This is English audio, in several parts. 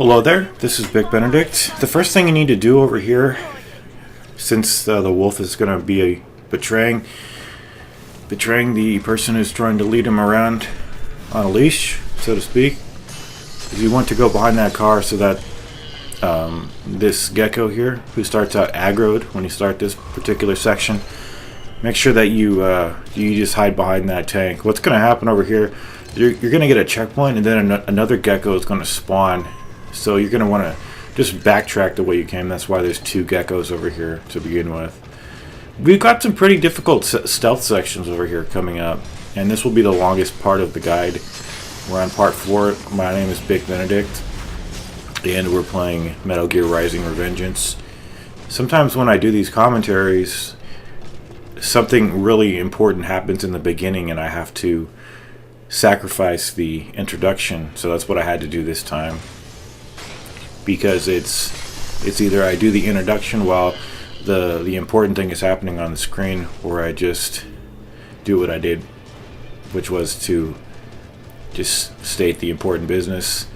Hello there, this is Big Benedict. The first thing you need to do over here, since the wolf is going to be betraying the person who's trying to lead him around on a leash, so to speak, is you want to go behind that car so that this gecko here, who starts out aggroed when you start this particular section, make sure that you just hide behind that tank. What's going to happen over here, you're going to get a checkpoint, and then another gecko is going to spawn. So you're going to want to just backtrack the way you came. That's why there's two geckos over here to begin with. We've got some pretty difficult stealth sections over here coming up, and this will be the longest part of the guide. We're on part 4. My name is Big Benedict, and we're playing Metal Gear Rising: Revengeance. Sometimes when I do these commentaries, something really important happens in the beginning, and I have to sacrifice the introduction. So that's what I had to do this time. Because it's either I do the introduction while the important thing is happening on the screen, or I just do what I did, which was to just state the important business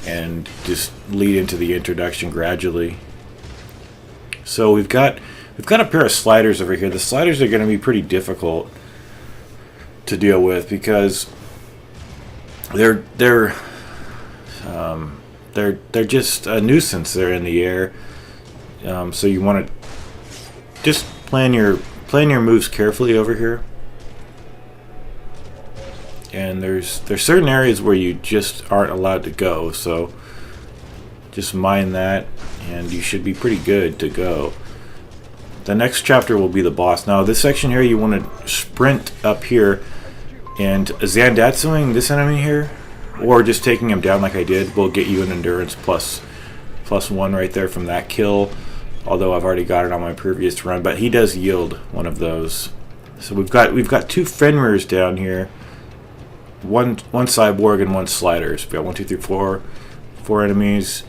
and just lead into the introduction gradually. So we've got a pair of sliders over here. The sliders are going to be pretty difficult to deal with because they're just a nuisance. They're in the air, so you want to just plan your moves carefully over here. And there's certain areas where you just aren't allowed to go, so just mind that, and you should be pretty good to go. The next chapter will be the boss. Now this section here, you want to sprint up here, and Zandatsuing this enemy here, or just taking him down like I did, will get you an endurance plus 1 right there from that kill. Although I've already got it on my previous run, but he does yield one of those. So we've got two Fenrir's down here, one cyborg and one sliders. We've got 1, 2, 3, 4 enemies,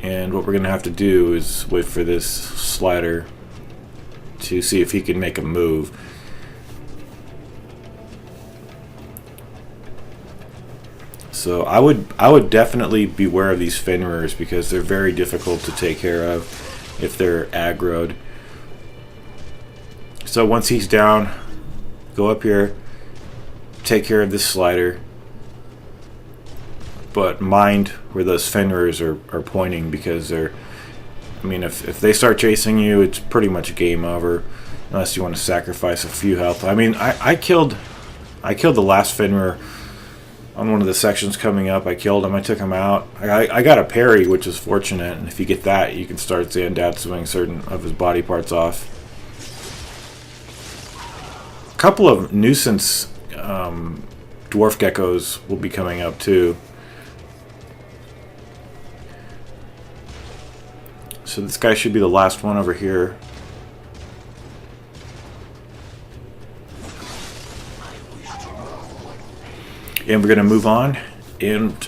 and what we're gonna have to do is wait for this slider to see if he can make a move. So I would definitely beware of these Fenrir's because they're very difficult to take care of if they're aggroed. So once he's down, go up here, take care of this slider, but mind where those Fenrir's are pointing, because they're, I mean, if they start chasing you, it's pretty much game over unless you want to sacrifice a few health. I mean, I killed the last Fenrir on one of the sections coming up. I killed him. I took him out. I got a parry, which is fortunate. And if you get that, you can start Zandatsuing certain of his body parts off. A couple of nuisance dwarf geckos will be coming up too. So this guy should be the last one over here. And we're going to move on, and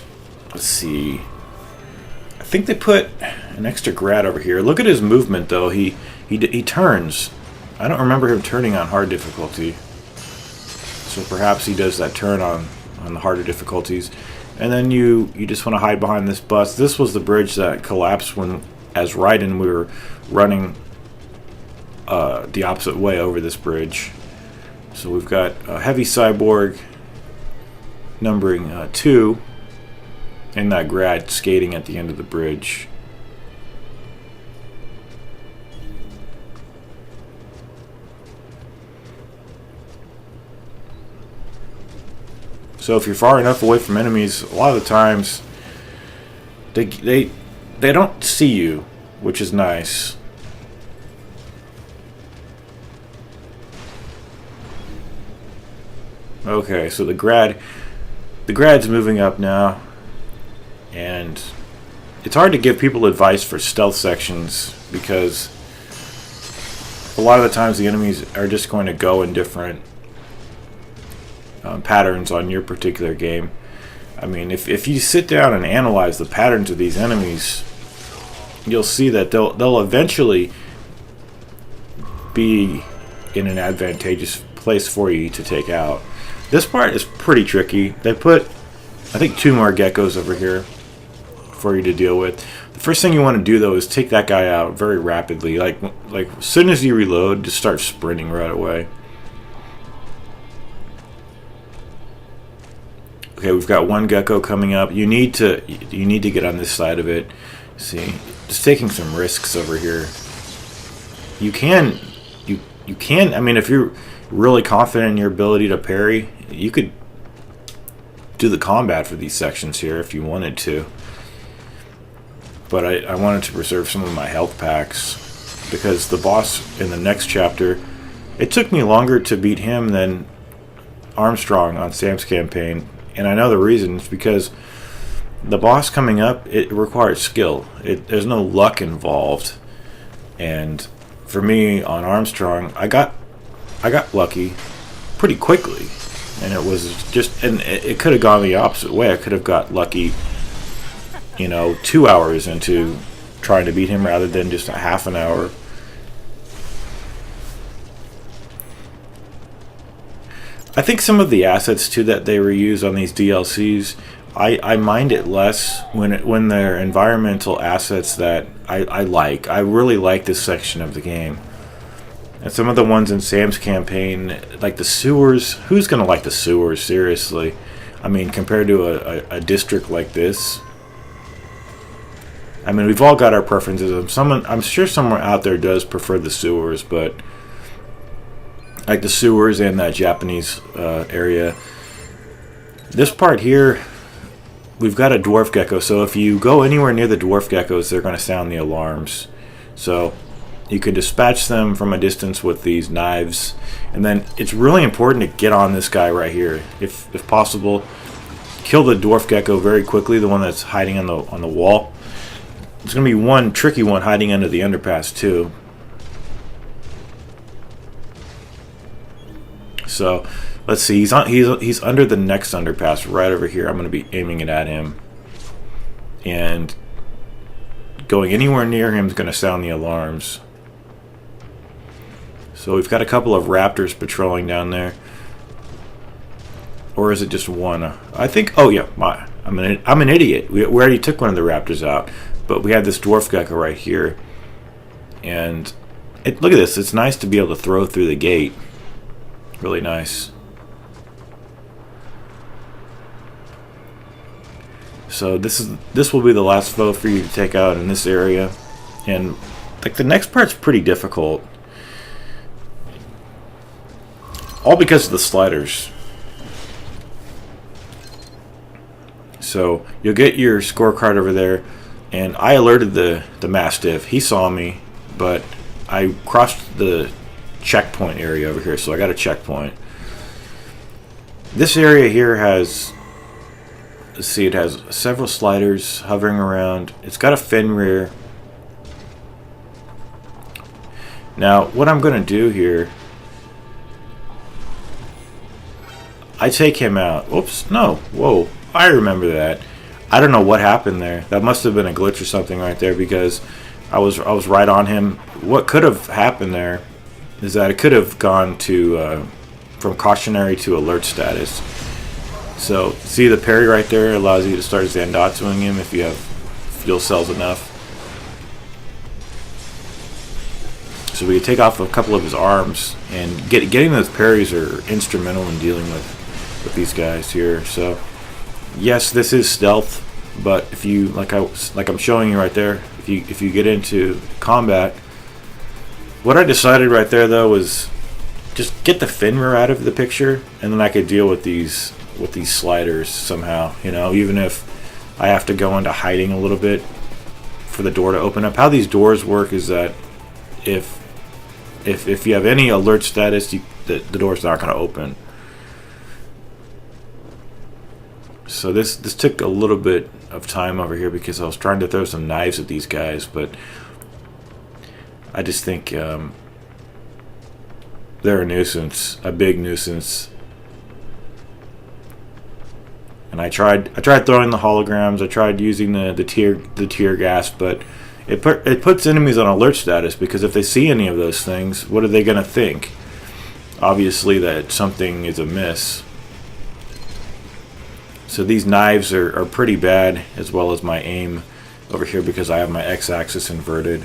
let's see. I think they put an extra grad over here. Look at his movement, though. He turns. I don't remember him turning on hard difficulty. So perhaps he does that turn on the harder difficulties. And then you just want to hide behind this bus. This was the bridge that collapsed when, as Raiden, we were running the opposite way over this bridge. So we've got a heavy cyborg numbering 2, and that grad skating at the end of the bridge. So if you're far enough away from enemies, a lot of the times they don't see you, which is nice. Okay, so the grad's moving up now, and it's hard to give people advice for stealth sections because a lot of the times the enemies are just going to go in different patterns on your particular game. I mean, if you sit down and analyze the patterns of these enemies, you'll see that they'll eventually be in an advantageous place for you to take out. This part is pretty tricky. They put, I think, 2 more geckos over here. for you to deal with. The first thing you want to do though is take that guy out very rapidly. Like as soon as you reload, just start sprinting right away. Okay, we've got one gecko coming up. You need to get on this side of it. See, just taking some risks over here. You can. I mean, if you're really confident in your ability to parry, you could do the combat for these sections here if you wanted to. But I wanted to preserve some of my health packs because the boss in the next chapter, it took me longer to beat him than Armstrong on Sam's campaign. And I know the reason. It's because the boss coming up, it requires skill. There's no luck involved. And for me on Armstrong, I got lucky pretty quickly. And it was just, and it could have gone the opposite way. I could have got lucky, 2 hours into trying to beat him rather than just a half an hour. I think some of the assets too that they reuse on these DLCs, I mind it less when they're environmental assets that I like. I really like this section of the game. And some of the ones in Sam's campaign, like the sewers, who's going to like the sewers, seriously? I mean, compared to a district like this. I mean, we've all got our preferences. I'm sure someone out there does prefer the sewers, but like the sewers and that Japanese area. This part here, we've got a dwarf gecko, so if you go anywhere near the dwarf geckos, they're going to sound the alarms. So you could dispatch them from a distance with these knives, and then it's really important to get on this guy right here, if possible. Kill the dwarf gecko very quickly, the one that's hiding on the wall. There's going to be one tricky one hiding under the underpass too. So let's see, he's under the next underpass right over here. I'm going to be aiming it at him, and going anywhere near him is going to sound the alarms. So we've got a couple of raptors patrolling down there, or is it just one? I think. Oh yeah, I'm an idiot. We already took one of the raptors out, but we had this dwarf gecko right here, and look at this. It's nice to be able to throw through the gate. Really nice. So this will be the last foe for you to take out in this area, and like the next part's pretty difficult, all because of the sliders. So you'll get your scorecard over there, and I alerted the Mastiff. He saw me, but I crossed the checkpoint area over here, so I got a checkpoint. This area here has, let's see, it has several sliders hovering around. It's got a fin rear. Now what I'm going to do here, I take him out. Oops, no, whoa, I remember that. I don't know what happened there. That must have been a glitch or something right there, because I was right on him. What could have happened there is that it could have gone to from cautionary to alert status. So see the parry right there allows you to start Zandatsuing him if you have fuel cells enough. So we can take off a couple of his arms, and getting those parries are instrumental in dealing with these guys here. So yes, this is stealth, but if you like I'm showing you right there, if you get into combat. What I decided right there though was just get the Finra out of the picture, and then I could deal with these sliders somehow, even if I have to go into hiding a little bit for the door to open up. How these doors work is that if you have any alert status, the door's not going to open. So this took a little bit of time over here because I was trying to throw some knives at these guys, but I just think they're a nuisance, a big nuisance. And I tried throwing the holograms. I tried using the tear gas, but it puts enemies on alert status, because if they see any of those things, what are they going to think? Obviously that something is amiss. So these knives are pretty bad, as well as my aim over here because I have my x-axis inverted.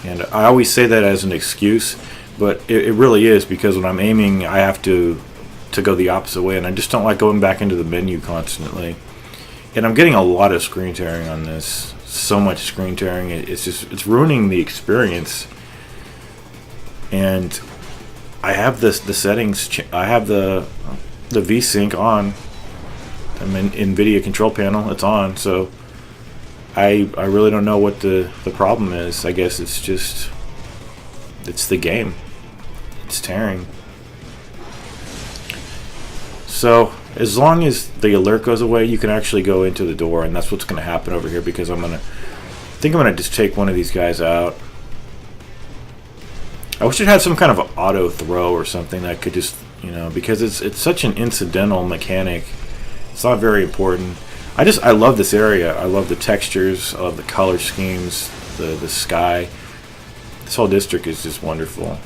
And I always say that as an excuse, but it really is, because when I'm aiming I have to go the opposite way, and I just don't like going back into the menu constantly. And I'm getting a lot of screen tearing on this. So much screen tearing. It's ruining the experience. And I have the settings. I have the VSync on. I'm in NVIDIA control panel. It's on. So I really don't know what the problem is. I guess it's the game. It's tearing. So as long as the alert goes away, you can actually go into the door, and that's what's going to happen over here, because I think I'm gonna just take one of these guys out. I wish it had some kind of auto throw or something that could just, because it's such an incidental mechanic. It's not very important. I love this area. I love the textures. I love the color schemes. The sky. This whole district is just wonderful.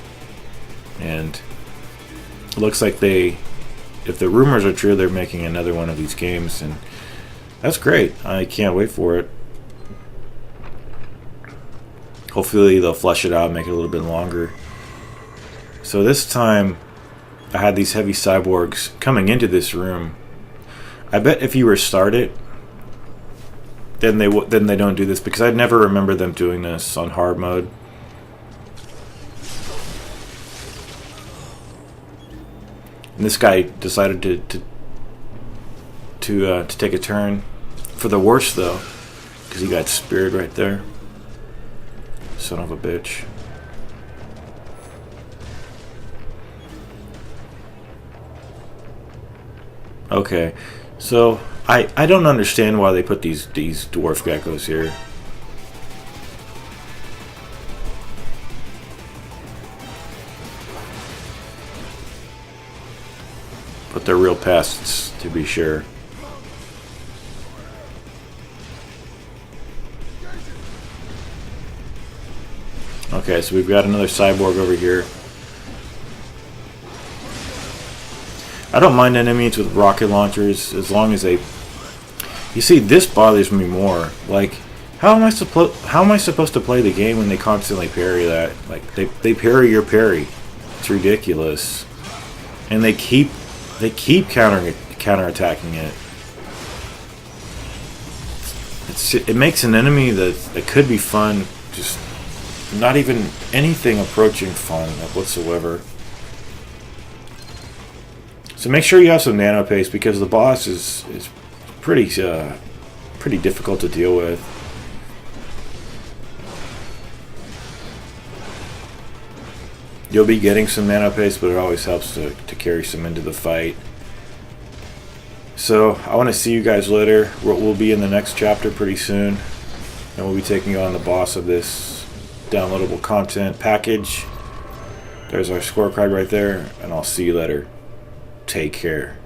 And it looks like if the rumors are true, they're making another one of these games, and that's great. I can't wait for it. Hopefully they'll flesh it out and make it a little bit longer. So this time I had these heavy cyborgs coming into this room. I bet if you restart it, then they don't do this, because I'd never remember them doing this on hard mode. And this guy decided to take a turn for the worse, though, because he got speared right there. Son of a bitch. Okay, so I don't understand why they put these dwarf geckos here. But they're real pests, to be sure. Okay, so we've got another cyborg over here. I don't mind enemies with rocket launchers as long as they... You see, this bothers me more. Like, how am I supposed to play the game when they constantly parry that? Like, they parry your parry. It's ridiculous. And they keep counterattacking it. It makes an enemy that could be fun just not even anything approaching fun whatsoever. So make sure you have some nano paste, because the boss is pretty difficult to deal with. You'll be getting some nano paste, but it always helps to carry some into the fight. So I want to see you guys later. We'll be in the next chapter pretty soon, and we'll be taking on the boss of this downloadable content package. There's our scorecard right there, and I'll see you later. Take care.